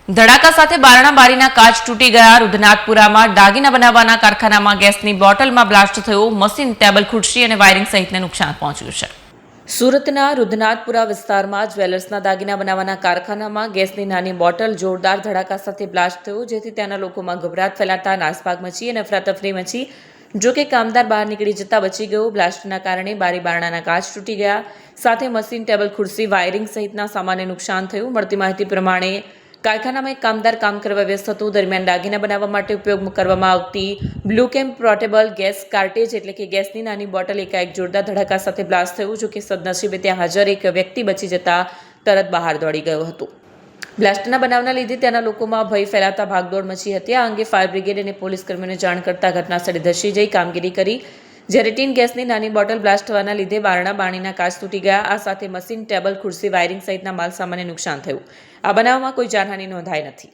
ધડાકા સાથે બારણા બારીના કાચ તૂટી ગયા. રુદ્રનાથપુરામાં દાગીના બનાવવાના કારખાનામાં ગેસની બોટલમાં બ્લાસ્ટ થયો. મશીન, ટેબલ, ખુરશી અને વાયરિંગ સહિતને નુકસાન પહોંચ્યું છે. સુરતના રુદ્રનાથપુરા વિસ્તારમાં જ્વેલર્સના દાગીના બનાવવાના કારખાનામાં ગેસની નાની બોટલ જોરદાર ધડાકા સાથે બ્લાસ્ટ થયો, જેથી ત્યાંના લોકોમાં ગભરાટ ફેલાતા નાસભાગ મચી અને અફરાતફરી મચી. જોકે કામદાર બહાર નીકળી જતા બચી ગયો. બ્લાસ્ટના કારણે બારી બારણાના કાચ તૂટી ગયા. સાથે મશીન, ટેબલ, ખુરશી, વાયરિંગ સહિતના સામાનને નુકસાન થયું. મળતી માહિતી પ્રમાણે કારખાનામાં એક કામદાર કામ કરવા વ્યસ્ત હતો. દરમિયાન દાગીના બનાવવા માટે ઉપયોગ કરવામાં આવતી બ્લુ કેમ પોર્ટેબલ ગેસ કાર્ટેજ એટલે કે ગેસની નાની બોટલ એકાએક જોરદાર ધડાકા સાથે બ્લાસ્ટ થયું. જોકે સદનસીબે ત્યાં હાજર એક વ્યક્તિ બચી જતા તરત બહાર દોડી ગયો હતો. બ્લાસ્ટના બનાવના લીધે ત્યાંના લોકોમાં ભય ફેલાતા ભાગદોડ મચી હતી. આ અંગે ફાયર બ્રિગેડ અને પોલીસ કર્મીઓને જાણ કરતા ઘટનાસ્થળે ધસી જઈ કામગીરી કરી. જ્યારે ટીન ગેસની નાની બોટલ બ્લાસ્ટ થવાના લીધે બારણા બારણીના કાચ તૂટી ગયા. આ સાથે મશીન, ટેબલ, ખુરશી, વાયરિંગ સહિતના માલ સામાનને નુકસાન થયું. આ બનાવમાં કોઈ જાનહાનિ નોંધાઈ નથી.